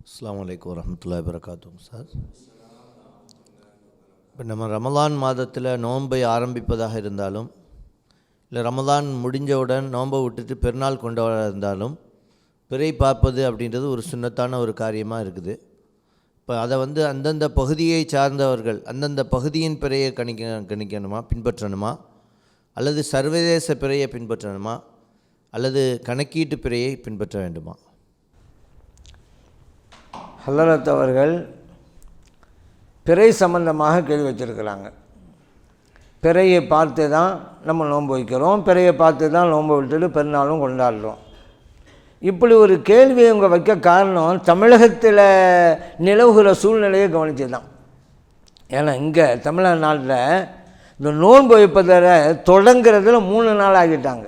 அஸ்ஸலாமு அலைக்கும் வரஹ்மத்துல்லாஹி வபரகாத்துஹு சார். இப்போ நம்ம ரமலான் மாதத்தில் நோன்பை ஆரம்பிப்பதாக இருந்தாலும் இல்லை ரமலான் முடிஞ்சவுடன் நோன்பை விட்டுட்டு பெருநாள் கொண்டாட இருந்தாலும் பிறை பார்ப்பது அப்படின்றது ஒரு சுன்னத்தான ஒரு காரியமாக இருக்குது. இப்போ அதை அந்தந்த பகுதியை சார்ந்தவர்கள் அந்தந்த பகுதியின் பிறையை கணிக்கணுமா, பின்பற்றணுமா, அல்லது சர்வதேச பிறையை பின்பற்றணுமா, அல்லது கணக்கீட்டு பிறையை பின்பற்ற வேண்டுமா? ஹலரத் அவர்கள் பிறை சம்பந்தமாக கேள்வி வச்சுருக்கிறாங்க. பிறையை பார்த்து தான் நம்ம நோன்பு வைக்கிறோம், பிறையை பார்த்து தான் நோன்பு விட்டுட்டு பெருநாளும் கொண்டாடுறோம். இப்படி ஒரு கேள்வியை இவங்க வைக்க காரணம் தமிழகத்தில் நிலவுகிற சூழ்நிலையை கவனித்து தான். ஏன்னா இங்கே தமிழ்நாட்டில் இந்த நோன்பு வைப்பதில் தொடங்கிறதுல 3 நாள் ஆகிட்டாங்க.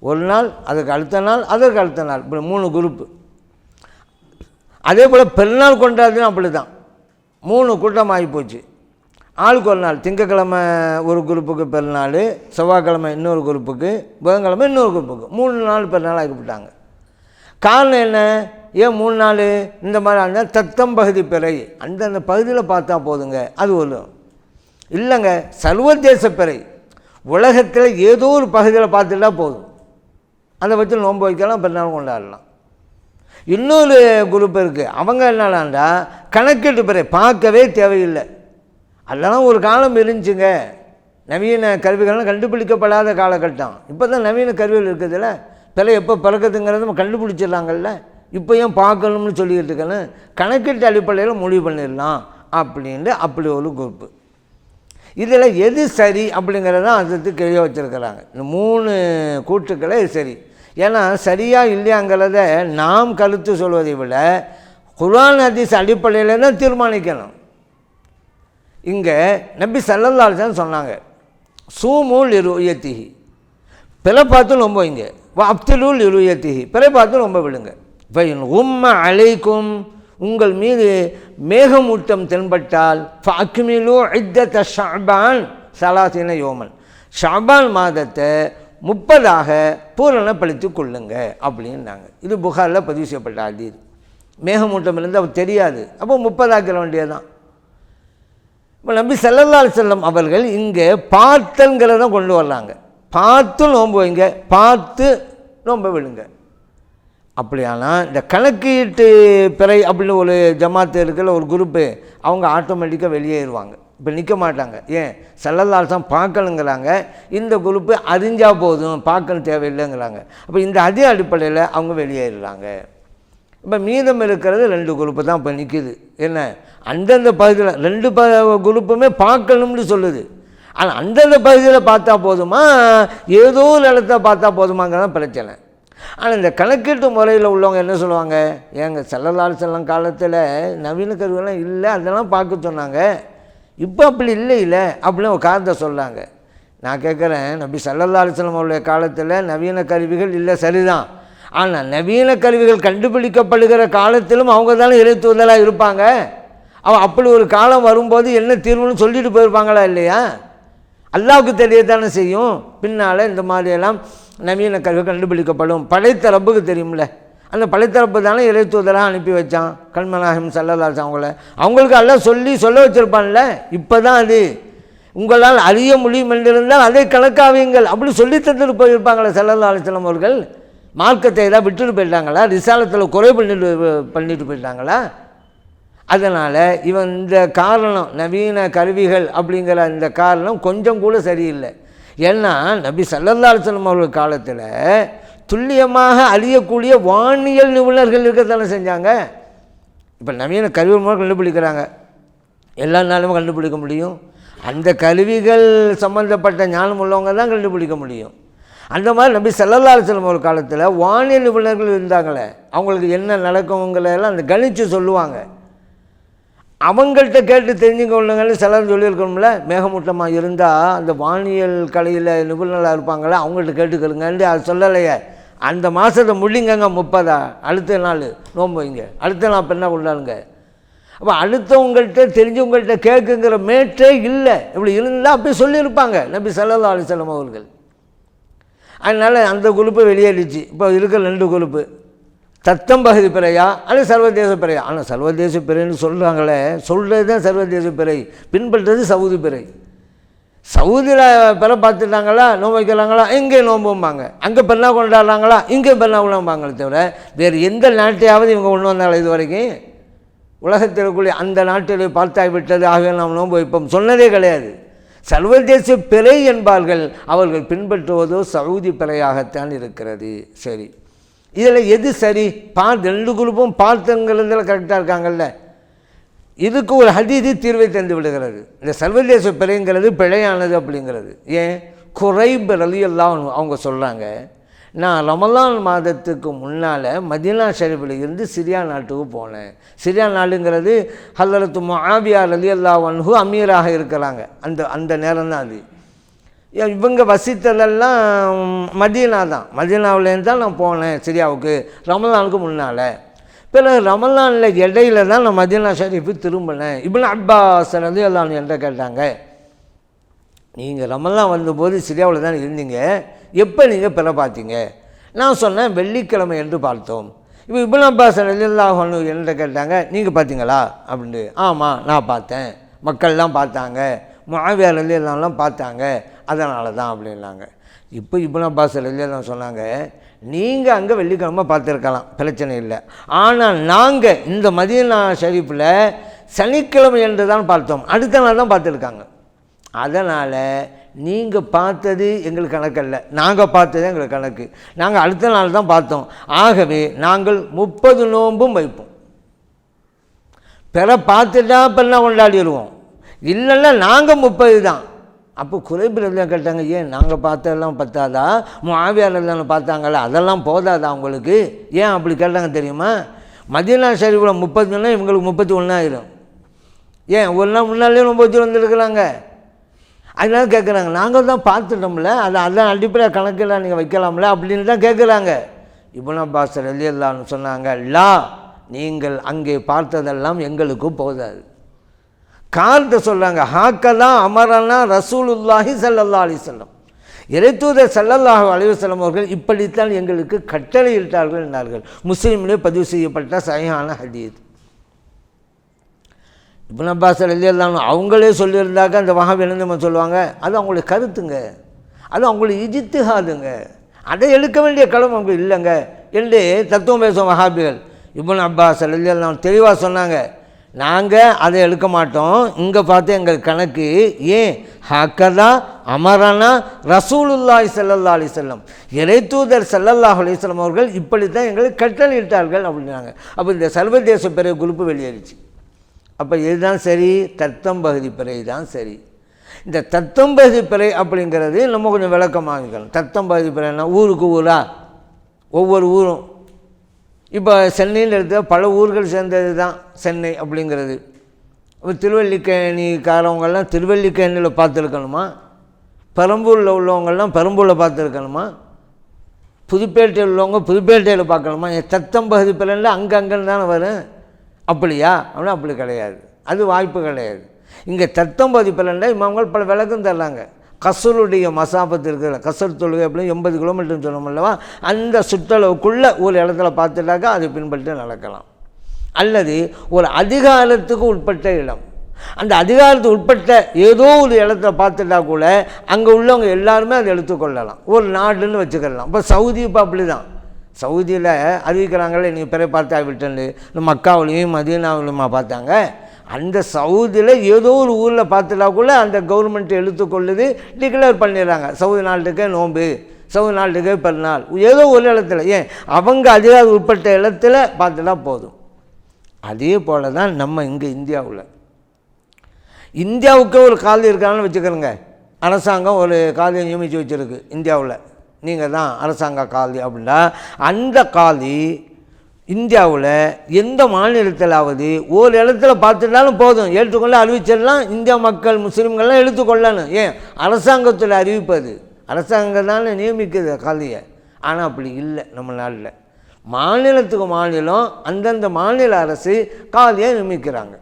ஒரு நாள், அதுக்கு அடுத்த நாள், அதற்கு அடுத்த நாள், இப்படி 3 குரூப்பு. அதே போல் பெருநாள் கொண்டாடுறதும் அப்படி தான் 3 கூட்டம் ஆகி போச்சு. ஆளுக்கு ஒரு நாள், திங்கக்கிழமை ஒரு குரூப்புக்கு பெருநாள், செவ்வாய்க்கிழமை இன்னொரு குரூப்புக்கு, புதன்கிழமை இன்னொரு குரூப்புக்கு, 3 நாள் பெருநாள் ஆகிவிட்டாங்க. காரணம் என்ன? ஏன் 3 நாள் இந்த மாதிரி இருந்தால் தத்தம் பகுதி பிறை அந்தந்த பகுதியில் பார்த்தா போதுங்க, அது ஒரு இல்லைங்க. சர்வதேச பிறை உலகத்தில் ஏதோ ஒரு பகுதியில் பார்த்துட்டா போதும், அதை வச்சு நோன்பு வைக்கலாம், பெருநாள் கொண்டாடலாம். இன்னொரு குரூப் இருக்குது, அவங்க என்னடாண்டா கணக்கீட்டு பிறை பார்க்கவே தேவையில்லை. அதெல்லாம் ஒரு காலம் இருந்துச்சுங்க, நவீன கருவிகள்லாம் கண்டுபிடிக்கப்படாத காலகட்டம். இப்போ தான் நவீன கருவிகள் இருக்குதுல்ல, பிறை எப்போ பிறக்குதுங்கிறது நம்ம கண்டுபிடிச்சிடலாங்கல்ல. இப்போ ஏன் பார்க்கணும்னு சொல்லிக்கிட்டு இருக்கணும், கணக்கீட்டு அடிப்படையில் முடிவு பண்ணிடலாம் அப்படின்ட்டு அப்படி ஒரு குரூப்பு. இதில் எது சரி அப்படிங்கிறதான் அதுக்கு கேள்வி வச்சுருக்கிறாங்க. இந்த 3 கூட்டுக்களை சரி, ஏன்னா சரியாக இல்லையாங்கிறத நாம் கருத்து சொல்வதை விட குர்ஆன் ஹதீஸ் அடிப்படையில் தான் தீர்மானிக்கணும். இங்கே நபி ஸல்லல்லாஹு அலைஹி வஸல்லம் சொன்னாங்க, சூமுல் லிருயத்திஹி, பிறை பார்த்து நோன்பு வைங்க, அப்திலுல் லிருயத்திஹி, பிறை பார்த்து நோன்பு விடுங்க. ஃபைன் உம்ம அலைக்கும், உங்கள் மீது மேகமூட்டம் தென்பட்டால் ஃபஅக்மிலு இத்தத ஷஅபான் ஸலாஸீன யௌமன், ஷஅபான் மாதத்தை 30ஆக பூரணப்படுத்தி கொள்ளுங்க அப்படின்னாங்க. இது புகாரில் பதிவு செய்யப்பட்ட ஹதீஸ். மேகமூட்டம் இருந்து அவர் தெரியாது, அப்போ 30 ஆக்கிற வேண்டியதான். இப்போ நபி ஸல்லல்லாஹு அலைஹி வஸல்லம் அவர்கள் இங்கே பார்த்தல்ங்கிறத கொண்டு வர்றாங்க. பார்த்து நோன்பு வைங்க, பார்த்து நோன்பு விடுங்க. அப்படியானால் இந்த கணக்கீட்டு பிறை அப்படின்னு ஒரு ஜமாத்து இருக்கிற ஒரு குரூப்பு, அவங்க ஆட்டோமேட்டிக்காக வெளியேறுவாங்க, இப்போ நிற்க மாட்டாங்க. ஏன்? ஸல்லல்லாஹு அலைஹி வஸல்லம் பார்க்கணுங்கிறாங்க, இந்த குரூப்பு அறிஞ்சால் போதும், பார்க்கணும் தேவையில்லைங்கிறாங்க. அப்போ இந்த அதே அடிப்படையில் அவங்க வெளியேறுறாங்க. இப்போ மீதம் இருக்கிறது 2 குரூப்பு தான் இப்போ நிற்கிது. என்ன? அந்தந்த பகுதியில் 2 குரூப்புமே பார்க்கணும்னு சொல்லுது. ஆனால் அந்தந்த பகுதியில் பார்த்தா போதுமா, ஏதோ ஒரு இடத்த பார்த்தா போதுமாங்கிறதான் பிரச்சனை. ஆனால் இந்த கணக்கீட்டு முறையில் உள்ளவங்க என்ன சொல்லுவாங்க, ஏங்க ஸல்லல்லாஹு அலைஹி வஸல்லம் காலத்தில் நவீன கருவியெல்லாம் இல்லை, அதெல்லாம் பார்க்க சொன்னாங்க, இப்போ அப்படி இல்லை அப்படின்னு ஒரு காரணத்தை சொல்கிறாங்க. நான் கேட்குறேன், நபி ஸல்லல்லாஹு அலைஹி வஸல்லம் அவருடைய காலத்தில் நவீன கருவிகள் இல்லை சரிதான், ஆனால் நவீன கருவிகள் கண்டுபிடிக்கப்படுகிற காலத்திலும் அவங்க தானே இறை தூதராக இருப்பாங்க. அப்படி ஒரு காலம் வரும்போது என்ன தீர்வுன்னு சொல்லிட்டு போயிருப்பாங்களா இல்லையா? அல்லாஹ்வுக்கு தெரியத்தானே செய்யும். பின்னால் இந்த மாதிரியெல்லாம் நவீன கருவி கண்டுபிடிக்கப்படும். படைத்த ரப்புக்கு தெரியும்ல, அந்த படைத்தரப்பு தானே இறை தூதராக அனுப்பி வச்சான் கல்மநாயகம் ஸல்லல்லாஹு அலைஹி வஸல்லம். அவங்களுக்கு எல்லாம் சொல்ல வச்சுருப்பான்ல. இப்போ தான் அது உங்களால் அறிய முடியும் என்றிருந்தால் அதை கணக்காவீங்கள் அப்படி சொல்லி தந்துட்டு போயிருப்பாங்களே ஸல்லல்லாஹு அலைஹி வஸல்லம் அவர்கள். மார்க்கத்தை ஏதாவது விட்டுட்டு போயிட்டாங்களா? ரிசாலத்தில் குறை பண்ணிட்டு போயிட்டாங்களா? அதனால் இவன் இந்த காரணம், நவீன கருவிகள் அப்படிங்கிற இந்த காரணம் கொஞ்சம் கூட சரியில்லை. ஏன்னா நபி ஸல்லல்லாஹு அலைஹி வஸல்லம் அவர்கள் காலத்தில் துல்லியமாக அறியக்கூடிய வானியல் நிபுணர்கள் இருக்கத்தானே செஞ்சாங்க. இப்போ நவீன கருவி மூலம் கண்டுபிடிக்கிறாங்க, எல்லா நாளும் கண்டுபிடிக்க முடியும். அந்த கருவிகள் சம்மந்தப்பட்ட ஞானம் உள்ளவங்க தான் கண்டுபிடிக்க முடியும். அந்த மாதிரி நபி ஸல்லல்லாஹு அலைஹி வஸல்லம் ஒரு காலத்தில் வானியல் நிபுணர்கள் இருந்தாங்களே, அவங்களுக்கு என்ன நடக்குங்கிறதெல்லாம் அந்த கணிச்சு சொல்லுவாங்க. அவங்கள்ட்ட கேட்டு தெரிஞ்சுக்கொள்ளுங்கன்னு சிலர் சொல்லியிருக்கணும்ல. மேகமூட்டமாக இருந்தால் அந்த வானியல் கலையில் நிபுணர்களாக இருப்பாங்களே, அவங்கள்ட்ட கேட்டுக்கிறோங்கன்னு அது சொல்லலையே. அந்த மாதத்தை முடிங்கங்க 30, அடுத்த நாள் நோன்பு வைங்க, அடுத்த நாள் பெண்ணா கொண்டாடுங்க. அப்போ அடுத்தவங்கள்ட்ட தெரிஞ்சவங்கள்ட்ட கேட்குங்கிற மேற்றே இல்லை. இப்படி இருந்தால் அப்படி சொல்லியிருப்பாங்க நபி ஸல்லல்லாஹு அலைஹி வஸல்லம் அவர்கள். அதனால் அந்த குரூப்பு வெளியேறிச்சு. இப்போ இருக்கிற 2 குரூப்பு தத்தம் பகுதி பிறையா அல்லது சர்வதேச பிறையா? ஆனால் சர்வதேச பிறைன்னு சொல்கிறாங்களே, சொல்கிறது தான் சர்வதேச பிறை, பின்பற்றது சவுதி பிறை. சவுதியில் பிறை பார்த்துட்டாங்களா நோன்பு வைக்கிறாங்களா, இங்கே நோம்பும்பாங்க. அங்கே பெருநா கொண்டாடுறாங்களா, இங்கே பெருநா கொண்டாடுவாங்களே தவிர வேறு எந்த நாட்டையாவது இவங்க கொண்டு வந்தாங்களா இது வரைக்கும்? உலகத்திற்குள்ளே அந்த நாட்டில் பார்த்தாய்விட்டது ஆகவே நாம் நோன்பு வைப்போம் சொன்னதே கிடையாது. சர்வதேச பிறை என்பார்கள், அவர்கள் பின்பற்றுவதோ சவுதி பிறையாகத்தான் இருக்கிறது. சரி, இதில் எது சரி? ரெண்டு குரூப்பும் பார்த்துங்கிறதுல கரெக்டாக இருக்காங்கல்ல. இதுக்கு ஒரு ஹதீது தீர்வை தந்து விடுகிறது. இந்த சர்வதேச பிறைங்கிறது பிழையானது அப்படிங்கிறது. ஏன்? குறைப் ரலியல்லாஹு அன்ஹு அவங்க சொல்கிறாங்க, நான் ரமலான் மாதத்துக்கு முன்னால் மதீனா ஷரீஃபில் இருந்து சிரியா நாட்டுக்கு போனேன். சிரியா நாடுங்கிறது ஹலரத்து முஆவியா ரலியல்லாஹு அன்ஹு அமீராக இருக்கிறாங்க. அந்த நேரம் தான் அது. இவங்க வசித்ததெல்லாம் மதீனா தான். மதீனாவிலேருந்து தான் நான் போனேன் சிரியாவுக்கு ரமலானுக்கு முன்னால். பிறகு ரமலானில் இடையில தான் நான் மதீனா ஷரீஃபு திரும்பினேன். இப்னு அப்பாஸ் ரலியல்லாஹு அன்ஹு என்கிட்ட கேட்டாங்க, நீங்கள் ரமலான் வந்தபோது சிரியாவில் தான் இருந்தீங்க, எப்போ நீங்கள் பிற பார்த்தீங்க? நான் சொன்னேன், வெள்ளிக்கிழமை என்று பார்த்தோம். இப்போ இப்னு அப்பாஸ் ரலியல்லாஹு அன்ஹு என்கிட்ட கேட்டாங்க, நீங்கள் பார்த்தீங்களா அப்படின்ட்டு. ஆமாம் நான் பார்த்தேன், மக்கள்லாம் பார்த்தாங்க, முஆவியா ரலியல்லாஹு அன்ஹுலாம் பார்த்தாங்க, அதனால தான் அப்படின்னாங்க. இப்போ இப்னு அப்பாஸ் ரலியல்லாஹு அன்ஹு சொன்னாங்க, நீங்கள் அங்கே வெள்ளிக்கிழமை பார்த்துருக்கலாம், பிரச்சனை இல்லை. ஆனால் நாங்கள் இந்த மதீனா ஷரீஃபில் சனிக்கிழமை என்று தான் பார்த்தோம், அடுத்த நாள் தான் பார்த்துருக்காங்க. அதனால் நீங்கள் பார்த்தது எங்களுக்கு கணக்கல்ல, நாங்கள் பார்த்தது எங்களுக்கு கணக்கு. நாங்கள் அடுத்த நாள் தான் பார்த்தோம். ஆகவே நாங்கள் 30 நோன்பும் வைப்போம். பிற பார்த்துட்டா பெருநாள் கொண்டாடிடுவோம், இல்லைன்னா நாங்கள் 30 தான். அப்போ குறைபிரதெல்லாம் கேட்டாங்க, ஏன் நாங்கள் பார்த்ததெல்லாம் பத்தாதா? முஆவியாரெல்லாம் பார்த்தாங்களா, அதெல்லாம் போதாதா உங்களுக்கு? ஏன் அப்படி கேட்டாங்க தெரியுமா? மதீனா ஷரீஃபில் 30 இவங்களுக்கு 31 ஆயிரும். ஏன் ஒரு நாள் முன்னாலே நோன்பு வச்சு வந்துருக்குறாங்க. அதனால கேட்குறாங்க, நாங்கள் தான் பார்த்துட்டோம்ல, அதான் அடிப்படையாக கணக்கில் நீங்கள் வைக்கலாம்ல அப்படின்னு தான் கேட்குறாங்க. இப்னு அப்பாஸ் ரலியல்லாஹு அன்ஹு சொன்னாங்க, லா, நீங்கள் அங்கே பார்த்ததெல்லாம் எங்களுக்கு போதாது. காலத்தை சொல்கிறாங்க, ஹாக்கதான் அமரனா ரசூலுல்லாஹி ஸல்லல்லாஹு அலைஹி வஸல்லம், இறைத்தூதர் ஸல்லல்லாஹு அலைஹி வஸல்லம் அவர்கள் இப்படித்தான் எங்களுக்கு கட்டளையிட்டார்கள் என்றார்கள். முஸ்லீமிலே பதிவு செய்யப்பட்ட சஹீஹான ஹதீஸ். இப்னு அப்பாஸ் ரலியல்லாஹு அன்ஹு அவங்களே சொல்லியிருந்தாக்க அந்த வஹாபி என்ன சொல்லுவாங்க, அது அவங்களுடைய கருத்துங்க, அது அவங்களுடைய இஜ்திஹாதுங்க, அதை எடுக்க வேண்டிய கடமை அவங்க இல்லைங்க என்று தத்துவம் பேசும் வஹாபிகள். இப்னு அப்பாஸ் ரலியல்லாஹு அன்ஹு தெளிவாக சொன்னாங்க, நாங்கள் அதை எடுக்க மாட்டோம், இங்கே பார்த்து எங்கள் கணக்கு. ஏன்? ஹக்கதா அமரனா ரசூலுல்லாஹி ஸல்லல்லாஹு அலைஹி வஸல்லம், இறைத்தூதர் ஸல்லல்லாஹு அலைஹி வஸல்லம் அவர்கள் இப்படித்தான் எங்களுக்கு கட்டளையிட்டார்கள் அப்படின்னாங்க. அப்போ இந்த சர்வதேச பிறை குரூப்பு வெளியேறிச்சு. அப்போ இதுதான் சரி, தத்தம் பகுதி பிறை தான் சரி. இந்த தத்தம் பகுதி பிறை அப்படிங்கிறது நம்ம கொஞ்சம் விளக்கமாக இருக்கணும். தத்தம் பகுதி பிறைன்னா ஊருக்கு ஊரா, ஒவ்வொரு ஊரும். இப்போ சென்னையில் எடுத்த பல ஊர்கள் சேர்ந்தது தான் சென்னை அப்படிங்கிறது. இப்போ திருவல்லிக்கேணிக்காரவங்கெல்லாம் திருவல்லிக்கேணியில் பார்த்துருக்கணுமா, பெரம்பூரில் உள்ளவங்கெல்லாம் பெரம்பூரில் பார்த்துருக்கணுமா, புதுப்பேட்டையில் உள்ளவங்க புதுப்பேட்டையில் பார்க்கணுமா? தத்தம் பகுதி பிறையில் அங்கன்னு தானே வரும். அப்படியா? அப்படின்னா அப்படி கிடையாது, அது வாய்ப்பு கிடையாது. இங்கே தத்தம் பகுதி பிறையில் இவங்க பல விளக்கம் தர்றாங்க. கசருடைய மசாபத்து இருக்கிற கசர் தொழுகை அப்படின்னு 80 கிலோமீட்டர்னு சொன்னோம் அல்லவா, அந்த சுற்றளவுக்குள்ளே ஒரு இடத்துல பார்த்துட்டாக்கா அதை பின்பற்றி நடக்கலாம். அல்லது ஒரு அதிகாரத்துக்கு உட்பட்ட இடம், அந்த அதிகாரத்துக்கு உட்பட்ட ஏதோ ஒரு இடத்துல பார்த்துட்டா கூட அங்கே உள்ளவங்க எல்லாருமே அதை எடுத்துக்கொள்ளலாம், ஒரு நாடுன்னு வச்சுக்கலாம். இப்போ சவுதி இப்போ அப்படி தான். சவுதியில் அறிவிக்கிறாங்களே, நீங்கள் பிறை பார்த்தா விட்டுன்னு, இந்த மக்காவிலையும் மதீனாவிலுமா பார்த்தாங்க. அந்த சவுதியில் ஏதோ ஒரு ஊரில் பார்த்துட்டா கூட அந்த கவர்மெண்ட் எடுத்துக்கொள்ளுது, டிக்ளேர் பண்ணிடுறாங்க, சவுதி நாட்டுக்கே நோன்பு, சவுதி நாட்டுக்கே பெருநாள், ஏதோ ஒரு இடத்துல. ஏன்? அவங்க அதிகார உட்பட்ட இடத்துல பார்த்துட்டா போதும். அதே போல் தான் நம்ம இங்கே இந்தியாவுக்கே ஒரு காலி இருக்கான்னு வச்சுக்கிறோங்க. அரசாங்கம் ஒரு காலியை நியமித்து வச்சுருக்கு இந்தியாவில், நீங்கள் தான் அரசாங்க காலி அப்படின்னா, அந்த காலி இந்தியாவில் எந்த மாநிலத்திலாவது ஒரு இடத்துல பார்த்துட்டாலும் போதும், ஏற்றுக்கொள்ள அறிவிச்சிடலாம். இந்தியா மக்கள் முஸ்லீம்கள்லாம் எடுத்துக்கொள்ளணும். ஏன்? அரசாங்கத்தில் அறிவிப்பது, அரசாங்கம் தானே நியமிக்குது காலியை. ஆனால் அப்படி இல்லை நம்ம நாட்டில். மாநிலத்துக்கு மாநிலம் அந்தந்த மாநில அரசு காலியை நியமிக்கிறாங்க.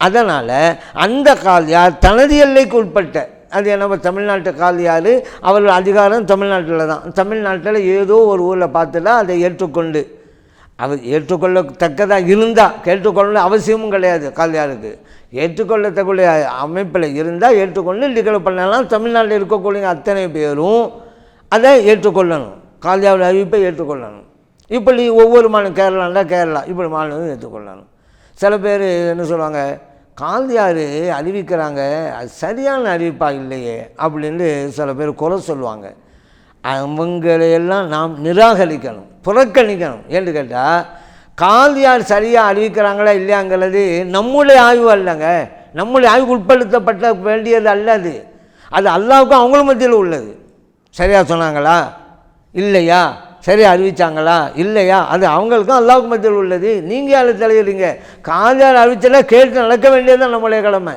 அதனால் அந்த காலியார் தனது எல்லைக்கு உட்பட்ட, அது நம்ம தமிழ்நாட்டு காலியார், அவர்கள் அதிகாரம் தமிழ்நாட்டில் தான். தமிழ்நாட்டில் ஏதோ ஒரு ஊரில் பார்த்துட்டா அதை ஏற்றுக்கொண்டு அவர் ஏற்றுக்கொள்ளத்தக்கதாக இருந்தால், கேட்டுக்கொள்ள அவசியமும் கிடையாது கால்யாருக்கு, ஏற்றுக்கொள்ளத்தக்கூடிய அமைப்பில் இருந்தால் ஏற்றுக்கொண்டு டிக்ளேர் பண்ணலாம். தமிழ்நாட்டில் இருக்கக்கூடிய அத்தனை பேரும் அதை ஏற்றுக்கொள்ளணும், கால்யாவோட அறிவிப்பை ஏற்றுக்கொள்ளணும். இப்படி ஒவ்வொரு மாநிலம், கேரளாண்டா கேரளா, இப்படி மாநிலம் ஏற்றுக்கொள்ளணும். சில பேர் என்ன சொல்லுவாங்க, கால்யார் அறிவிக்கிறாங்க அது சரியான அறிவிப்பாக இல்லையே அப்படின்னு சில பேர் குறை சொல்லுவாங்க. அவங்களையெல்லாம் நாம் நிராகரிக்கணும், புறக்கணிக்கணும். ஏன்னு கேட்டால் கால்யார் சரியாக அறிவிக்கிறாங்களா இல்லையாங்கிறது நம்முடைய ஆய்வு அல்லங்க, நம்முடைய ஆய்வுக்கு உட்படுத்தப்பட்ட வேண்டியது அல்லது, அது அல்லாவுக்கும் அவங்களும் மத்தியில் உள்ளது. சரியாக சொன்னாங்களா இல்லையா, சரியாக அறிவித்தாங்களா இல்லையா, அது அவங்களுக்கும் அல்லாவுக்கும் மத்தியில் உள்ளது. நீங்கள் அதில் தலையிறீங்க. கால்யார் அறிவிச்சல கேட்டு நடக்க வேண்டியது நம்முடைய கடமை.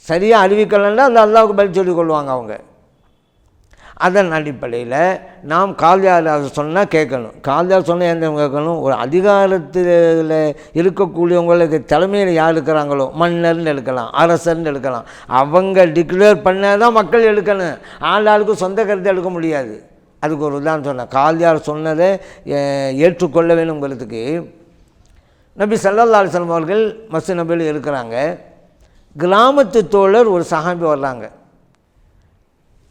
சரியாக அறிவிக்கலன்னா அந்த அல்லாவுக்கு பதில் சொல்லிக் கொள்வாங்க அவங்க. அதன் அடிப்படையில் நாம் கால்யார் சொன்னால் கேட்கணும். கால்யார் சொன்னால் எந்த கேட்கணும், ஒரு அதிகாரத்தில் இருக்கக்கூடியவங்களுக்கு தலைமையில் யார் இருக்கிறாங்களோ, மன்னர்னு எடுக்கலாம், அரசர்னு எடுக்கலாம், அவங்க டிக்ளேர் பண்ணால் தான் மக்கள் எடுக்கணும். ஆளாளுக்கு சொந்த கருத்தை எடுக்க முடியாது. அதுக்கு ஒரு உதாரணம் சொன்னேன். கால்யார் சொன்னதை ஏற்றுக்கொள்ள வேணுங்கிறதுக்கு நபி ஸல்லல்லாஹு அலைஹி வஸல்லம் அவர்கள் மஸ்ஜித் நபியில் இருக்கிறாங்க. கிராமத்து தோழர் ஒரு சஹாபி வர்றாங்க.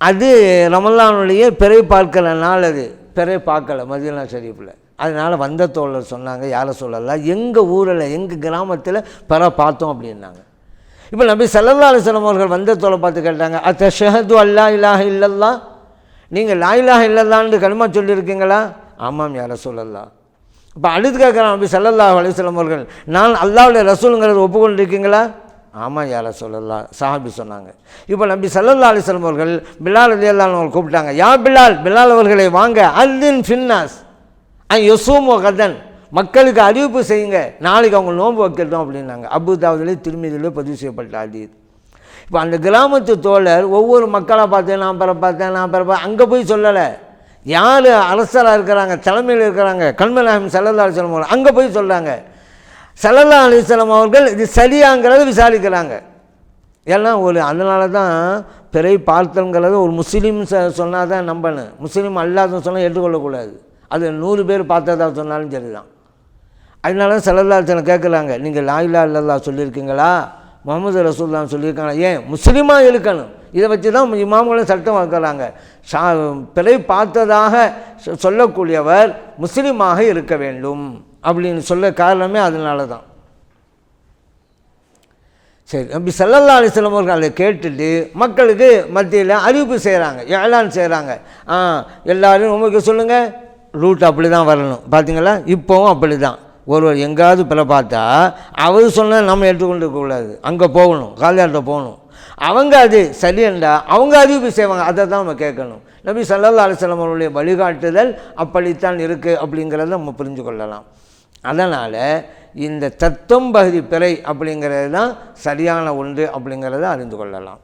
அது ரமலானுடைய பிறை பார்க்கல நாள், அது பிறை பார்க்கலை மதீனா ஷரீஃபில். அதனால் வந்த தோழர் சொன்னாங்க, யாரை சொல்லலாம், எங்கள் ஊரில் எங்கள் கிராமத்தில் பிறை பார்த்தோம் அப்படின்னாங்க. இப்போ நபி ஸல்லல்லாஹு அலைஹி வஸல்லம் அவர்கள் வந்த தோழர் பார்த்து கேட்டாங்க, அத்தஷஹது அல்லா இலாஹ இல்லல்லா, நீங்கள் லா இலாஹ இல்லல்லான்னு கலிமா சொல்லியிருக்கீங்களா? ஆமாம் யா ரசூலல்லாஹ். இப்போ அடுத்து கேட்குறான் நபி ஸல்லல்லாஹு அலைஹி வஸல்லம் அவர்கள், நான் அல்லாஹ்வுடைய ரசூலுங்கிறத ஒப்புக்கொண்டிருக்கீங்களா? ஆமாம் யா ரசூலல்லாஹ் சஹாபி சொன்னாங்க. இப்போ நபி ஸல்லல்லாஹு அலைஹி வஸல்லம் அவர்கள் பிலால் ரலியல்லாஹு அன்ஹு கூப்பிட்டாங்க, யா பிலால், பிலால் அவர்களை வாங்க, அல்தின் ஃபின்னாஸ் யஸூமு கதன், மக்களுக்கு அறிவிப்பு செய்யுங்க, நாளைக்கு அவங்க நோன்பு வைக்கட்டும் அப்படின்னாங்க. அபூ தாவூதிலே திருமிதியிலே பதிவு செய்யப்பட்ட ஹதீஸ். இப்போ அந்த கிராமத்து தோழர் ஒவ்வொரு மக்களாக பார்த்தேன், நான் பார்த்தேன், அங்கே போய் சொல்லலை. யார் அரசராக இருக்கிறாங்க, தலைமையில் இருக்கிறாங்க, கண்மணி நாயகம் ஸல்லல்லாஹு அலைஹி வஸல்லம் அவர்கள் அங்கே போய் சொல்கிறாங்க. ஸல்லல்லாஹு அலைஹி வஸல்லம் அவர்கள் இது சரியாங்கிறத விசாரிக்கிறாங்க. ஏன்னா அதனால தான் பிறை பார்த்தல்ங்கிறத ஒரு முஸ்லீம் சொன்னால் தான் நம்பணும், முஸ்லீம் அல்லாத சொன்னால் ஏற்றுக்கொள்ளக்கூடாது. அது 100 பேர் பார்த்ததா சொன்னாலும் சரி தான். அதனால ஸல்லல்லாஹு அலைஹி வஸல்லம் கேட்குறாங்க, நீங்கள் லா இலாஹ இல்லல்லாஹ் சொல்லியிருக்கீங்களா, முஹம்மது ரசூலுல்லாஹ் சொல்லியிருக்காங்க, ஏன் முஸ்லீமாக இருக்கணும். இதை வச்சு தான் இமாம்களும் சட்டம் வைக்கிறாங்க. பிறை பார்த்ததாக சொல்லக்கூடியவர் முஸ்லீமாக இருக்க வேண்டும் அப்படின்னு சொல்ல காரணமே அதனால தான். சரி, நபி ஸல்லல்லாஹு அலைஹி வஸல்லம் அவர்கள் அதை கேட்டுட்டு மக்களுக்கு மத்தியில் அறிவிப்பு செய்கிறாங்க, ஏலான் செய்கிறாங்க. எல்லோரும் உங்களுக்கு சொல்லுங்கள், ரூட் அப்படி தான் வரணும். பார்த்தீங்களா, இப்போவும் அப்படி தான். ஒருவர் எங்காவது பிற பார்த்தா அவர் சொன்னால் நம்ம ஏற்றுக்கொண்டு இருக்கக்கூடாது, அங்கே போகணும், கால்யார்கிட்ட போகணும். அவங்க அது சரியண்டா அவங்க அறிவிப்பு செய்வாங்க, அதை தான் நம்ம கேட்கணும். நபி ஸல்லல்லாஹு அலைஹி வஸல்லம் அவர்களுடைய வழிகாட்டுதல் அப்படித்தான் இருக்குது அப்படிங்கிறத நம்ம புரிஞ்சு கொள்ளலாம். அதனால் இந்த தத்துவம் பகுதி பிறை அப்படிங்கிறது தான் சரியான ஒன்று அப்படிங்கிறத அறிந்து கொள்ளலாம்.